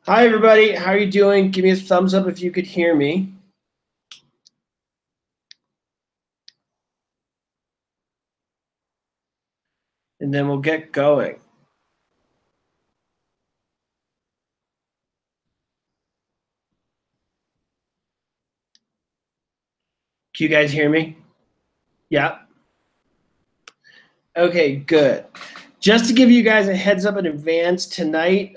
Hi, everybody. How are you doing? Give me a thumbs up if you could hear me. And then we'll get going. Can you guys hear me? Yeah. Okay, good. Just to give you guys a heads up in advance, tonight,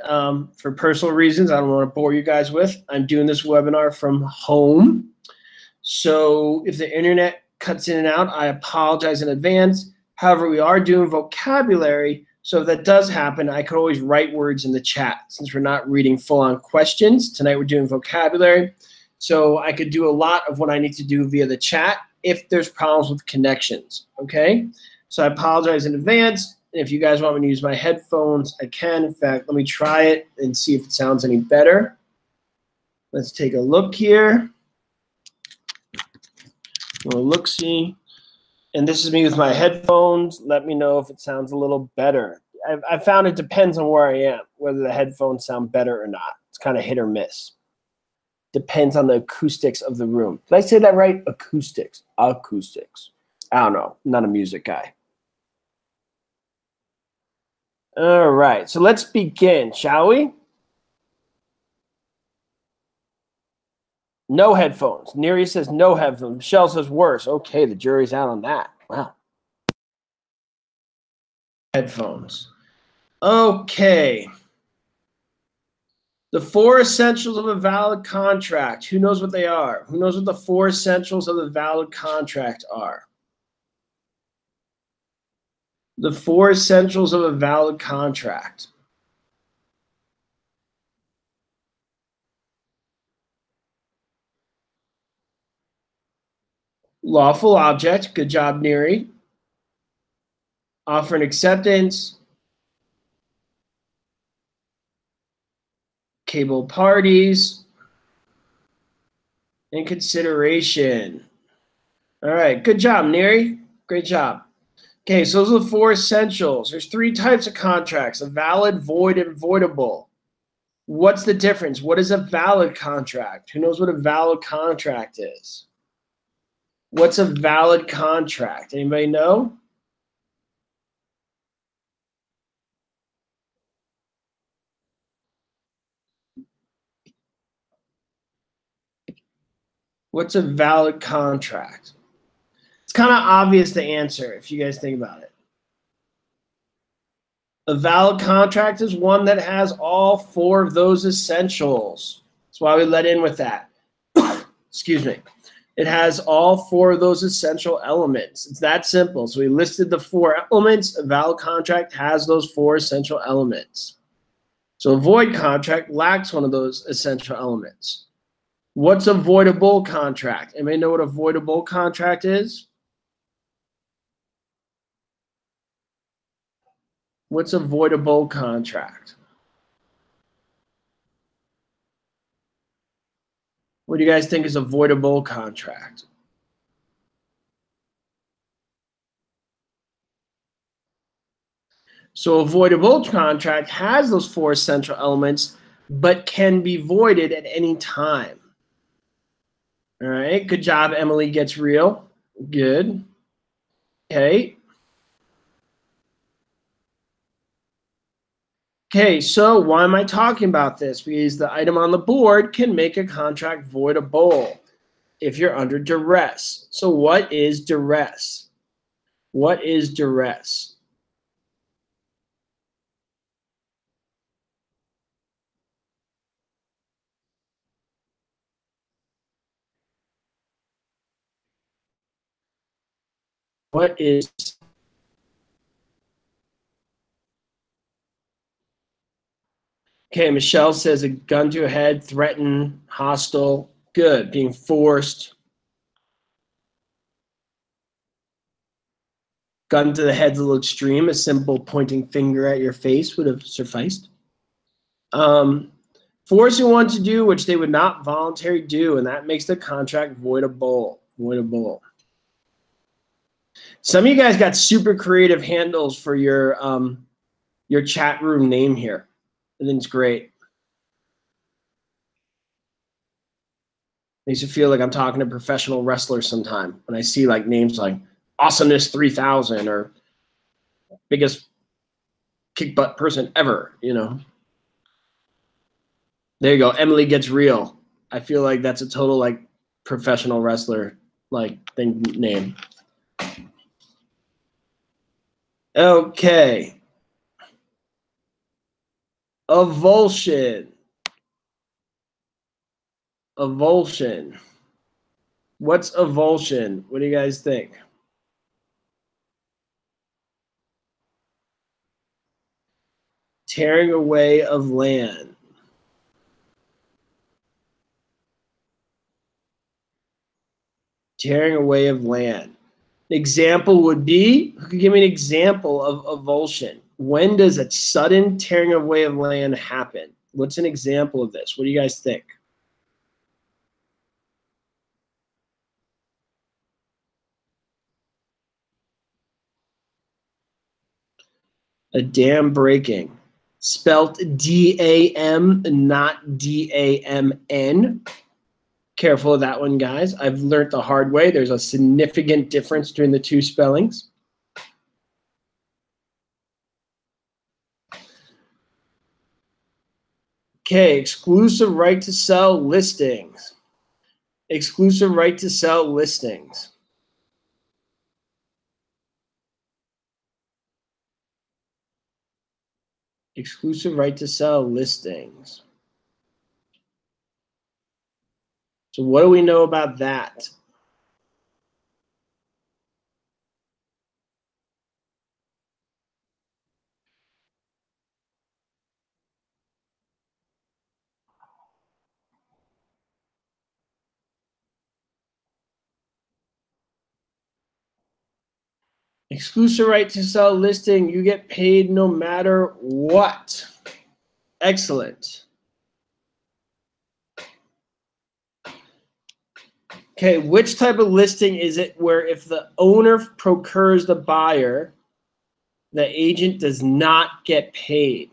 for personal reasons, I don't want to bore you guys with, I'm doing this webinar from home. So if the internet cuts in and out, I apologize in advance. However, we are doing vocabulary. So if that does happen, I could always write words in the chat. Since we're not reading full-on questions, tonight we're doing vocabulary. So I could do a lot of what I need to do via the chat if there's problems with connections, okay? So I apologize in advance. And if you guys want me to use my headphones, I can. In fact, let me try it and see if it sounds any better. Let's take a look here. We'll look-see. And this is me with my headphones. Let me know if it sounds a little better. I found it depends on where I am, whether the headphones sound better or not. It's kind of hit or miss. Depends on the acoustics of the room. Did I say that right? Acoustics. Acoustics. I don't know. I'm not a music guy. All right. So let's begin, shall we? No headphones. Neri says no headphones. Michelle says worse. Okay, the jury's out on that. Wow. Headphones. Okay. The 4 essentials of a valid contract. Who knows what they are? Who knows what the 4 essentials of the valid contract are? The 4 essentials of a valid contract. Lawful object. Good job, Neri. Offer and acceptance. Cable parties. And consideration. All right. Good job, Neri. Great job. Okay, so those are the 4 essentials. There's 3 types of contracts: a valid, void, and voidable. What's the difference? What is a valid contract? Who knows what a valid contract is? What's a valid contract? Anybody know? What's a valid contract? It's kind of obvious the answer if you guys think about it. A valid contract is one that has all 4 of those essentials. That's why we let in with that. Excuse me. It has all 4 of those essential elements. It's that simple. So we listed the 4 elements. A valid contract has those 4 essential elements. So a void contract lacks one of those essential elements. What's a voidable contract? Anybody know what a voidable contract is? What's a voidable contract? What do you guys think is a voidable contract? So a voidable contract has those 4 essential elements, but can be voided at any time. All right, good job, Emily gets real. Good. Okay. Okay, so why am I talking about this? Because the item on the board can make a contract voidable if you're under duress. So what is duress? What is duress? What is... Okay, Michelle says a gun to a head, threatened, hostile. Good, being forced. Gun to the head's a little extreme. A simple pointing finger at your face would have sufficed. Forcing one to do which they would not voluntarily do, and that makes the contract voidable. Voidable. Some of you guys got super creative handles for your chat room name here. I think it's great. Makes you feel like I'm talking to professional wrestlers sometime when I see like names like Awesomeness 3000 or biggest kick butt person ever, you know. There you go. Emily Gets Real. I feel like that's a total like professional wrestler like thing name. Okay. Avulsion. Avulsion. What's avulsion? What do you guys think? Tearing away of land. Tearing away of land. Example would be, who could give me an example of avulsion? When does a sudden tearing away of land happen? What's an example of this? What do you guys think? A dam breaking. Spelt D-A-M, not D-A-M-N. Careful of that one, guys. I've learned the hard way. There's a significant difference between the two spellings. Okay, exclusive right to sell listings. Exclusive right to sell listings. Exclusive right to sell listings. So what do we know about that? Exclusive right to sell listing, you get paid no matter what. Excellent. Okay, which type of listing is it where if the owner procures the buyer, the agent does not get paid?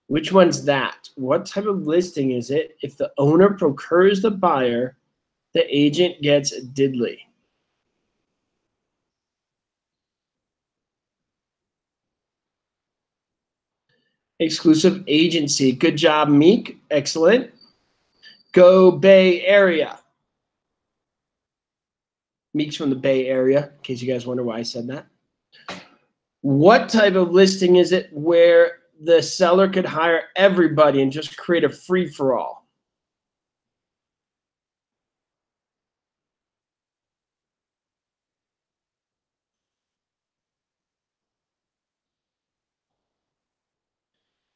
Which one's that? What type of listing is it if the owner procures the buyer, the agent gets diddly? Exclusive agency. Good job, Meek. Excellent. Go Bay Area. Meek's from the Bay Area, in case you guys wonder why I said that. What type of listing is it where the seller could hire everybody and just create a free-for-all?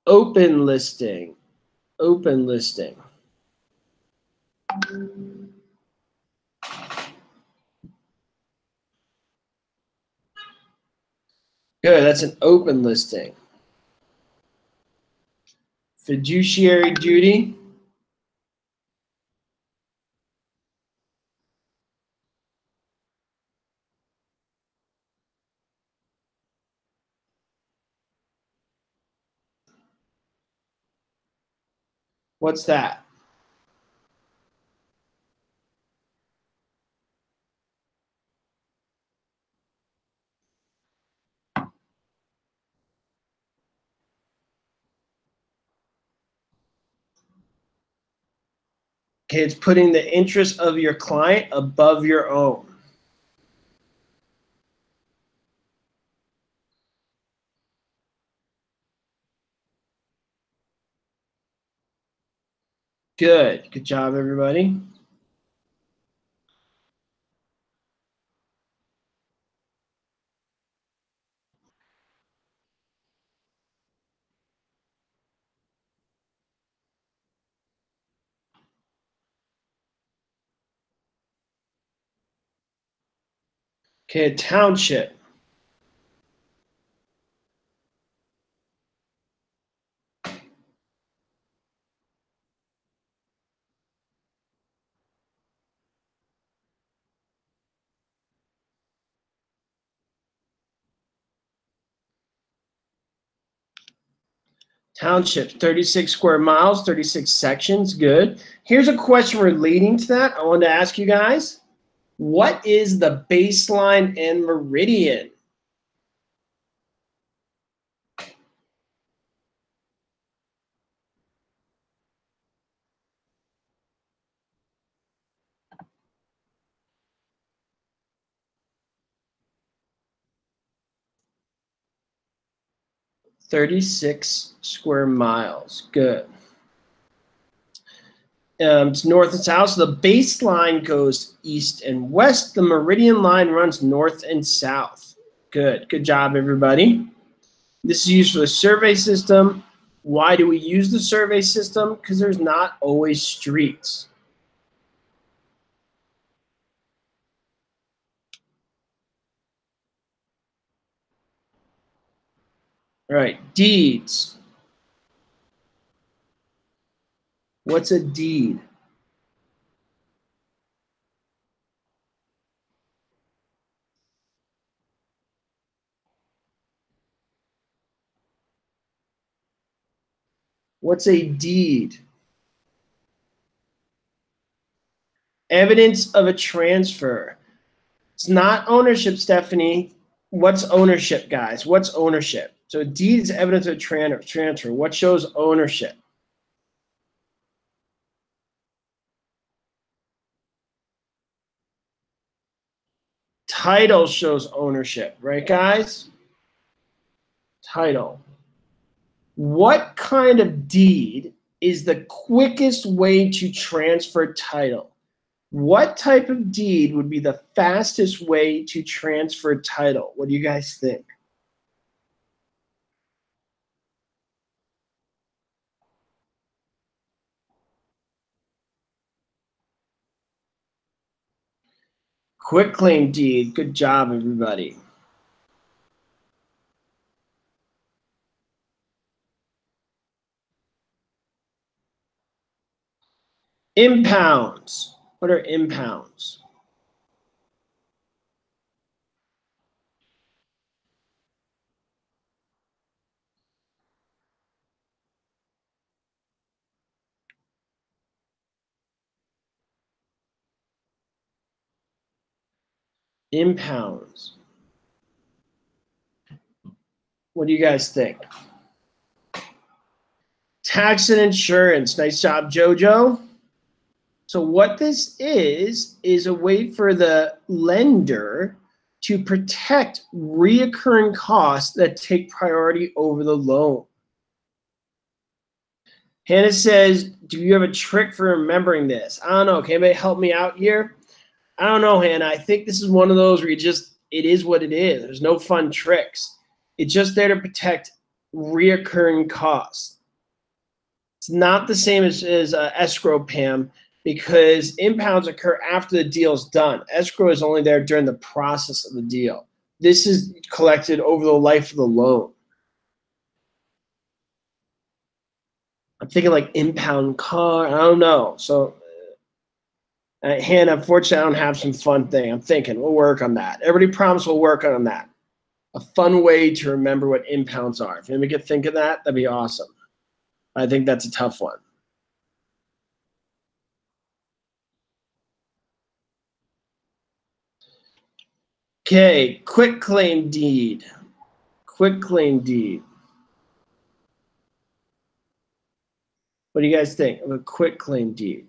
Open listing. Open listing. Good, that's an open listing. Fiduciary duty. What's that? Okay, it's putting the interest of your client above your own. Good. Good job, everybody. Okay, a township. Township, 36 square miles, 36 sections, good. Here's a question relating to that. I wanted to ask you guys, what is the baseline and meridian? "36 square miles." Good. It's north and south. So the baseline goes east and west. The meridian line runs north and south. Good. Good job, everybody. This is used for the survey system. Why do we use the survey system? Because there's not always streets. All right, deeds. What's a deed? What's a deed? Evidence of a transfer. It's not ownership, Stephanie. What's ownership, guys? What's ownership? So a deed is evidence of a transfer. What shows ownership? Title shows ownership, right, guys? Title. What kind of deed is the quickest way to transfer title? What type of deed would be the fastest way to transfer title? What do you guys think? Quitclaim deed. Good job, everybody. Impounds. What are impounds? Impounds. What do you guys think? Tax and insurance. Nice job, Jojo. So what this is a way for the lender to protect reoccurring costs that take priority over the loan. Hannah says, do you have a trick for remembering this? I don't know. Can anybody help me out here? I don't know, Hannah. I think this is one of those where it is what it is. There's no fun tricks. It's just there to protect reoccurring costs. It's not the same as escrow, Pam, because impounds occur after the deal is done. Escrow is only there during the process of the deal. This is collected over the life of the loan. I'm thinking like impound car. I don't know. So, Hannah, unfortunately, I don't have some fun thing. I'm thinking we'll work on that. Everybody promise we'll work on that. A fun way to remember what impounds are. If anybody could think of that, that'd be awesome. I think that's a tough one. Okay, quitclaim deed. Quitclaim deed. What do you guys think of a quitclaim deed?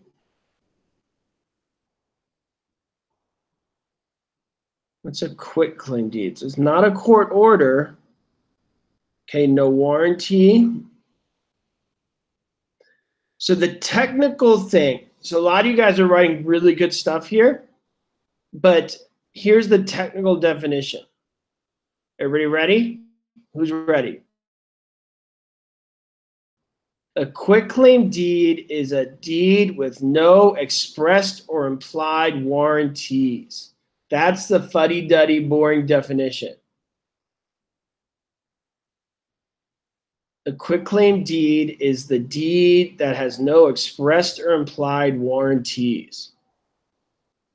What's a quitclaim deed? So it's not a court order. Okay, no warranty. So the technical thing, so a lot of you guys are writing really good stuff here, but here's the technical definition. Everybody ready? Who's ready? A quitclaim deed is a deed with no expressed or implied warranties. That's the fuddy-duddy boring definition. A quitclaim deed is the deed that has no expressed or implied warranties.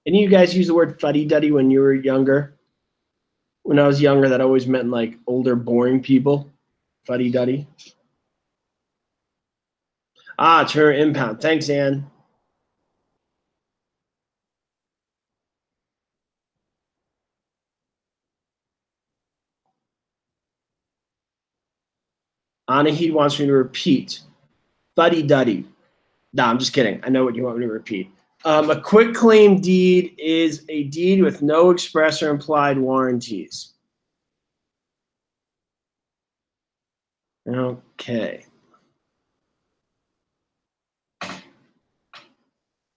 Any of you guys use the word fuddy-duddy when you were younger? When I was younger, that always meant like older, boring people. Fuddy-duddy. Ah, turn impound. Thanks, Ann. Anahid wants me to repeat. Fuddy-duddy. No, I'm just kidding. I know what you want me to repeat. A quitclaim deed is a deed with no express or implied warranties. Okay.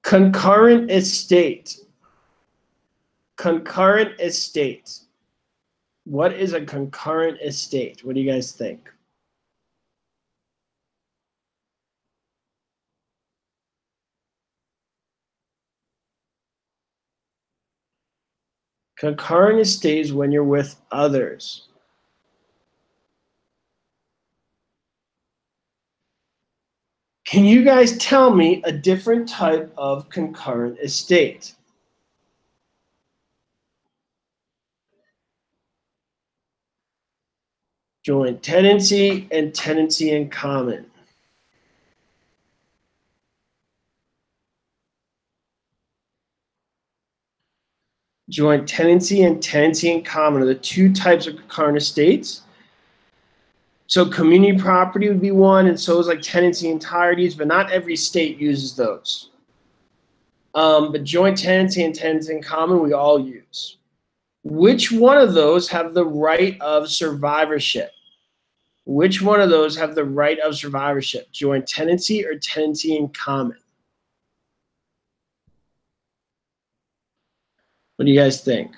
Concurrent estate. Concurrent estate. What is a concurrent estate? What do you guys think? Concurrent estate is when you're with others. Can you guys tell me a different type of concurrent estate? Joint tenancy and tenancy in common. Joint tenancy and tenancy in common are the two types of concurrent estates. So community property would be one, and so is like tenancy entireties, but not every state uses those. But joint tenancy and tenancy in common, we all use. Which one of those have the right of survivorship? Which one of those have the right of survivorship? Joint tenancy or tenancy in common? What do you guys think?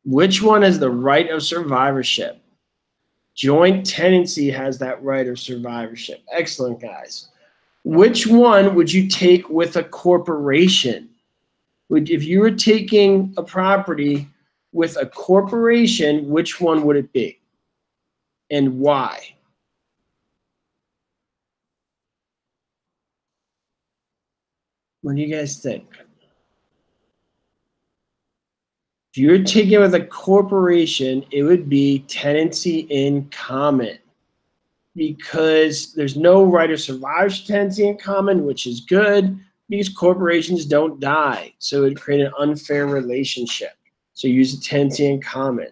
Which one has the right of survivorship? Joint tenancy has that right of survivorship. Excellent, guys. Which one would you take with a corporation? If you were taking a property with a corporation, which one would it be? And why? What do you guys think? If you're taking it with a corporation, it would be tenancy in common, because there's no right of survivorship tenancy in common, which is good because corporations don't die. So it would create an unfair relationship. So use a tenancy in common.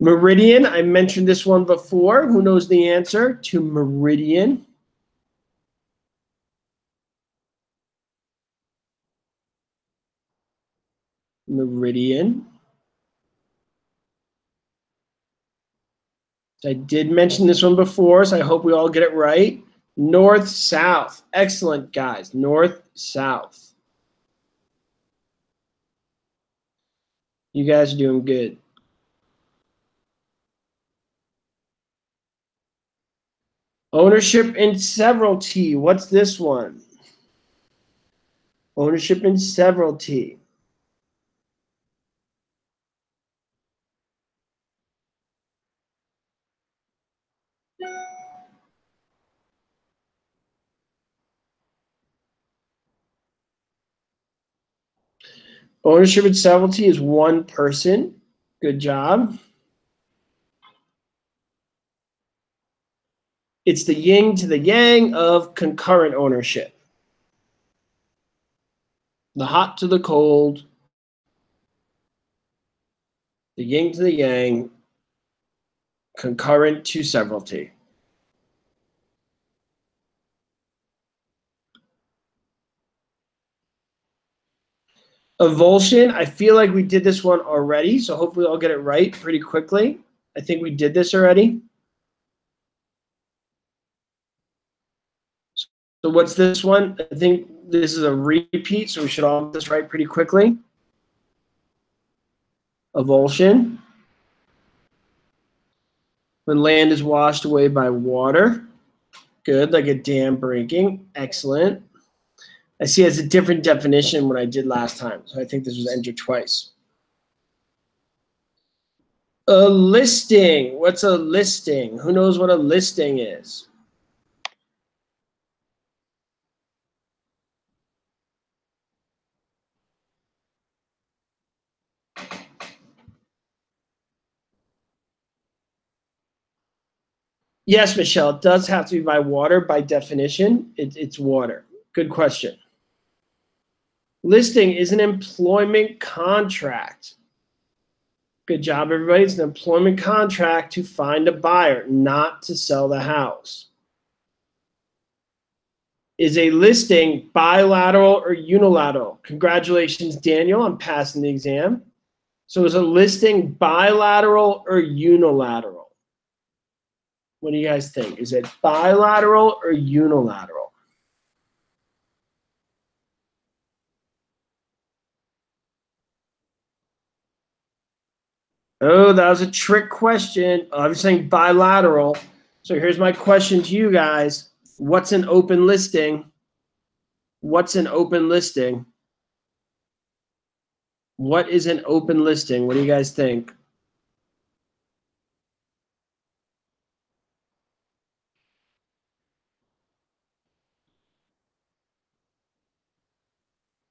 Meridian, I mentioned this one before. Who knows the answer to meridian? Meridian. I did mention this one before, so I hope we all get it right. North-south. Excellent, guys. North-south. You guys are doing good. Ownership in severalty. What's this one? Ownership in severalty. Ownership in severalty is one person. Good job. It's the yin to the yang of concurrent ownership. The hot to the cold. The yin to the yang. Concurrent to severalty. Avulsion, I feel like we did this one already, so hopefully I'll get it right pretty quickly. I think we did this already. So what's this one? I think this is a repeat, so we should all get this right pretty quickly. Avulsion. When land is washed away by water. Good, like a dam breaking. Excellent. I see it's a different definition than what I did last time, so I think this was entered twice. A listing. What's a listing? Who knows what a listing is? Yes, Michelle, it does have to be by water. By definition, it's water. Good question. Listing is an employment contract. Good job, everybody. It's an employment contract to find a buyer, not to sell the house. Is a listing bilateral or unilateral? Congratulations, Daniel, on passing the exam. So is a listing bilateral or unilateral? What do you guys think? Is it bilateral or unilateral? Oh, that was a trick question. I was saying bilateral. So here's my question to you guys. What's an open listing? What's an open listing? What is an open listing? What do you guys think?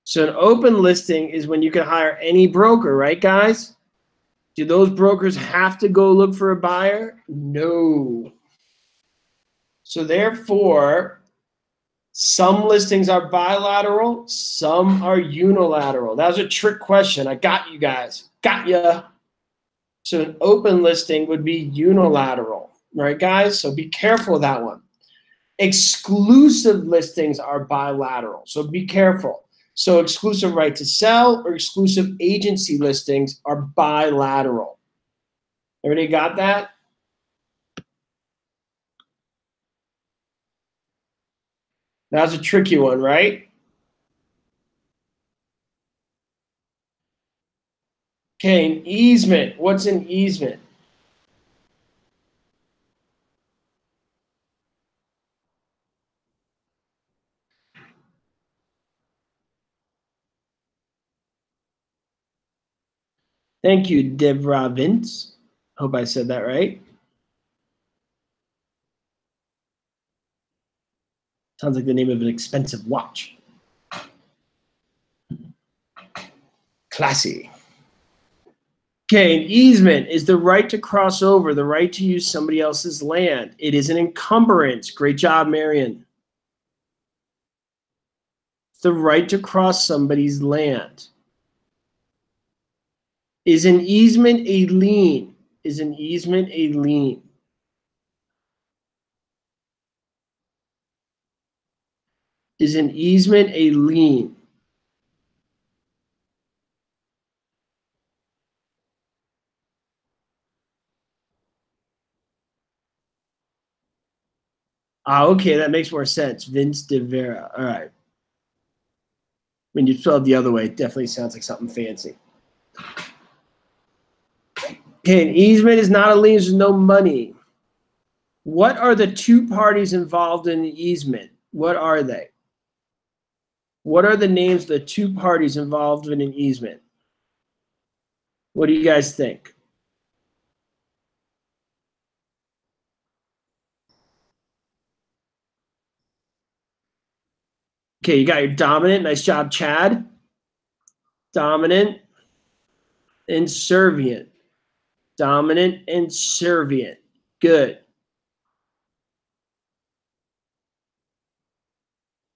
So an open listing is when you can hire any broker, right, guys? Do those brokers have to go look for a buyer? No. So therefore, some listings are bilateral, some are unilateral. That was a trick question. I got you guys. Got ya. So an open listing would be unilateral, right, guys? So be careful of that one. Exclusive listings are bilateral, so be careful. So exclusive right to sell or exclusive agency listings are bilateral. Everybody got that? That was a tricky one, right? Okay, an easement. What's an easement? Thank you, Devra Vince. Hope I said that right. Sounds like the name of an expensive watch. Classy. Okay, an easement is the right to cross over, the right to use somebody else's land. It is an encumbrance. Great job, Marion. It's the right to cross somebody's land. Is an easement a lien? Is an easement a lien? Is an easement a lien? Okay, that makes more sense. Vince de Vera. All right. When you spell it the other way, it definitely sounds like something fancy. Okay, an easement is not a lien. There's no money. What are the two parties involved in the easement? What are they? What are the names of the two parties involved in an easement? What do you guys think? Okay, you got your dominant. Nice job, Chad. Dominant and servient. Dominant and servient. Good.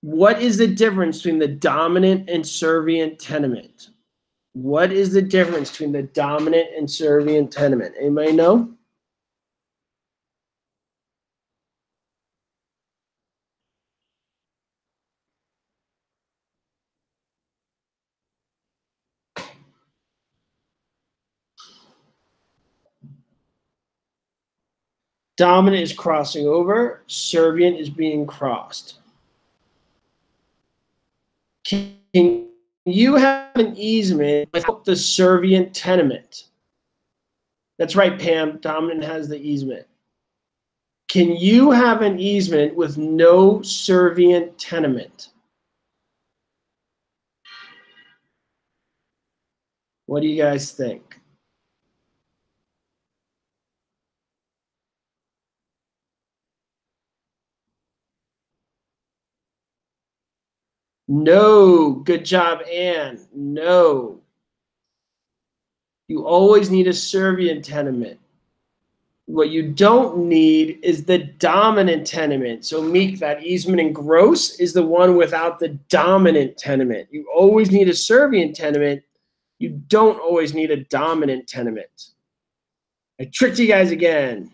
What is the difference between the dominant and servient tenement? What is the difference between the dominant and servient tenement? Anybody know? Dominant is crossing over. Servient is being crossed. Can you have an easement without the servient tenement? That's right, Pam. Dominant has the easement. Can you have an easement with no servient tenement? What do you guys think? No. Good job, Anne. No. You always need a servient tenement. What you don't need is the dominant tenement. So Meek, that easement in gross is the one without the dominant tenement. You always need a servient tenement. You don't always need a dominant tenement. I tricked you guys again.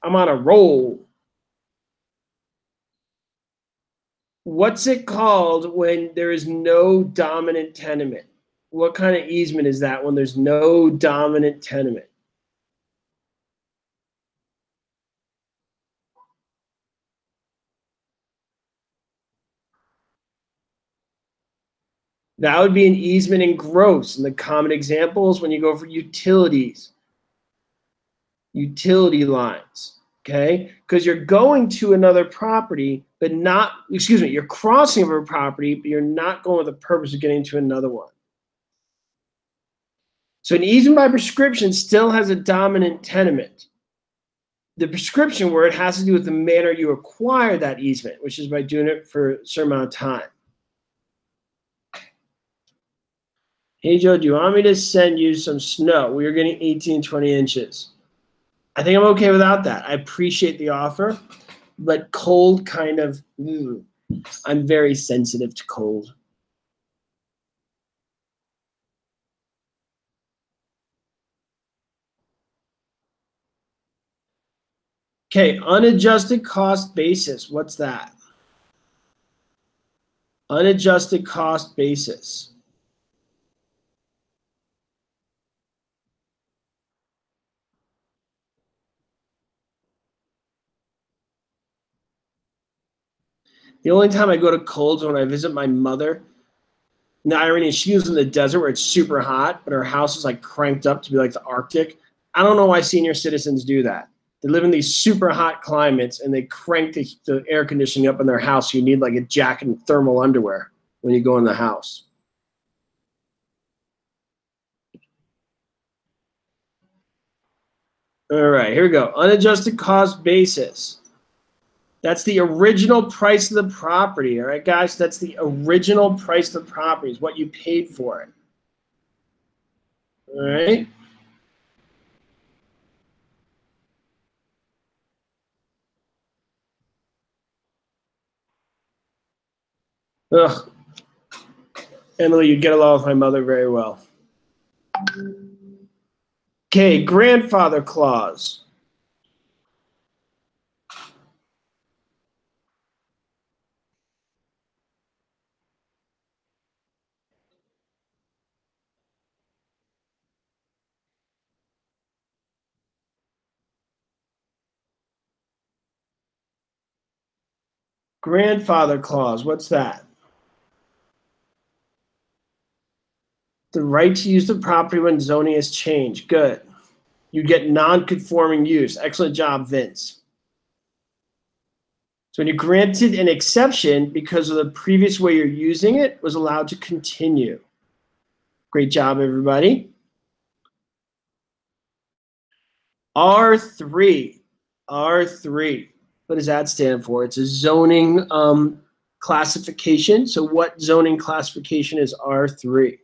I'm on a roll. What's it called when there is no dominant tenement? What kind of easement is that when there's no dominant tenement? That would be an easement in gross. And the common examples when you go for utilities, utility lines, okay? Because you're going to another property, but not, excuse me, you're crossing over a property, but you're not going with the purpose of getting to another one. So an easement by prescription still has a dominant tenement. The prescription word has to do with the manner you acquire that easement, which is by doing it for a certain amount of time. Hey, Joe, do you want me to send you some snow? We are getting 18, 20 inches. I think I'm okay without that. I appreciate the offer, but cold kind of, I'm very sensitive to cold. Okay, unadjusted cost basis. What's that? Unadjusted cost basis. The only time I go to cold is when I visit my mother. And the irony is she lives in the desert where it's super hot, but her house is like cranked up to be like the Arctic. I don't know why senior citizens do that. They live in these super hot climates and they crank the air conditioning up in their house. So you need like a jacket and thermal underwear when you go in the house. All right, here we go. Unadjusted cost basis. That's the original price of the property. All right, guys, that's the original price of the property, is what you paid for it. All right. Ugh. Emily, you get along with my mother very well. Okay, grandfather clause. Grandfather clause, what's that? The right to use the property when zoning is changed. Good. You get non-conforming use. Excellent job, Vince. So when you granted an exception because of the previous way you're using it, was allowed to continue. Great job, everybody. R3. R3. What does that stand for? It's a zoning classification. So what zoning classification is R3?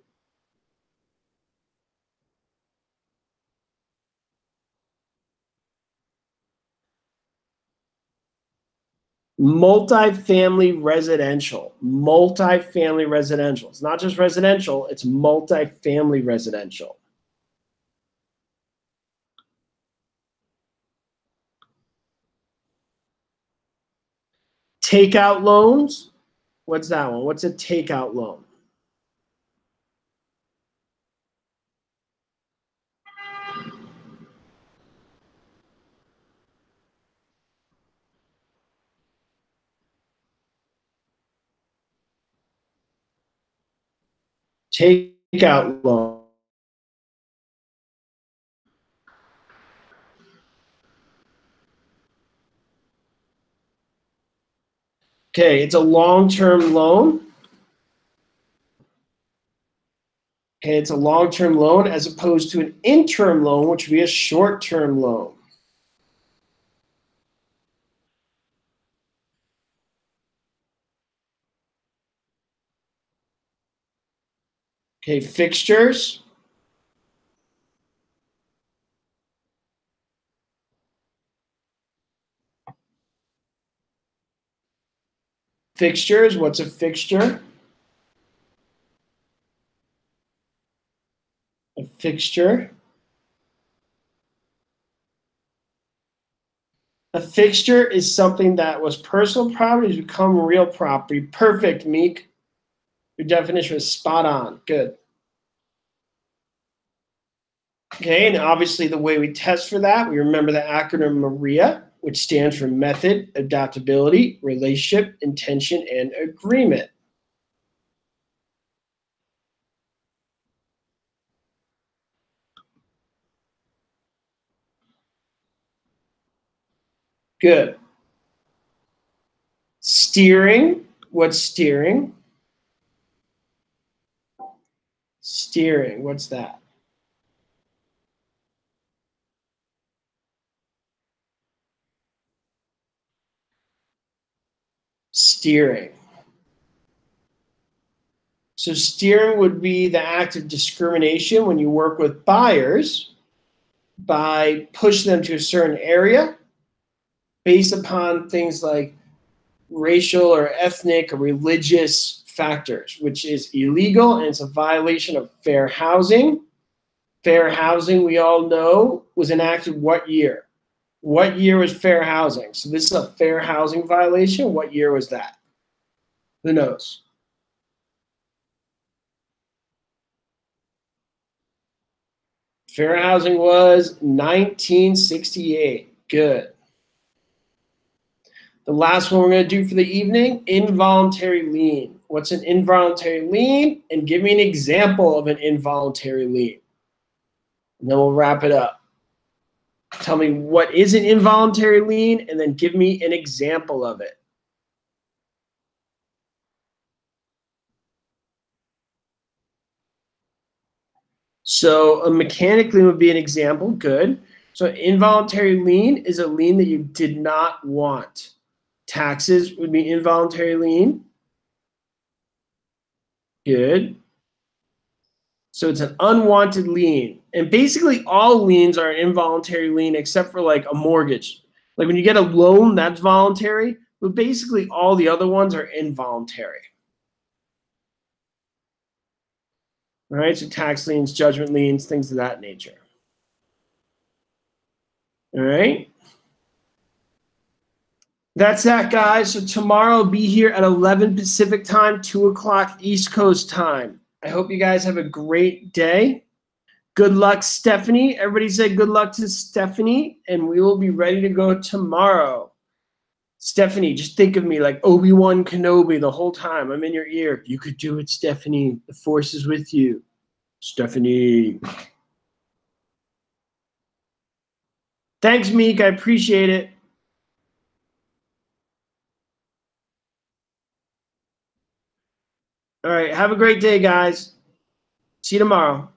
Multifamily residential. Multifamily residential. It's not just residential, it's multifamily residential. Takeout loans. What's that one? What's a takeout loan? Takeout loan. Okay, it's a long-term loan. Okay, it's a long-term loan as opposed to an interim loan, which would be a short-term loan. Okay, fixtures. Fixtures, what's a fixture? A fixture. A fixture is something that was personal property to become real property. Perfect, Meek. Your definition was spot on. Good. Okay, and obviously the way we test for that, we remember the acronym MARIA, which stands for method, adaptability, relationship, intention, and agreement. Good. Steering, what's steering? Steering, what's that? Steering. So steering would be the act of discrimination when you work with buyers by pushing them to a certain area based upon things like racial or ethnic or religious factors, which is illegal and it's a violation of fair housing. Fair housing, we all know, was enacted what year? What year was fair housing? So this is a fair housing violation. What year was that? Who knows? Fair housing was 1968. Good. The last one we're going to do for the evening, involuntary lien. What's an involuntary lien? And give me an example of an involuntary lien. And then we'll wrap it up. Tell me what is an involuntary lien, and then give me an example of it. So a mechanic lien would be an example. Good. So involuntary lien is a lien that you did not want. Taxes would be involuntary lien. Good. So it's an unwanted lien. And basically all liens are an involuntary lien except for like a mortgage. Like when you get a loan, that's voluntary, but basically all the other ones are involuntary. All right, so tax liens, judgment liens, things of that nature. All right. That's that, guys. So tomorrow I'll be here at 11 Pacific time, 2 o'clock East Coast time. I hope you guys have a great day. Good luck, Stephanie. Everybody say good luck to Stephanie, and we will be ready to go tomorrow. Stephanie, just think of me like Obi-Wan Kenobi the whole time. I'm in your ear. You could do it, Stephanie. The Force is with you. Stephanie. Thanks, Meek. I appreciate it. All right. Have a great day, guys. See you tomorrow.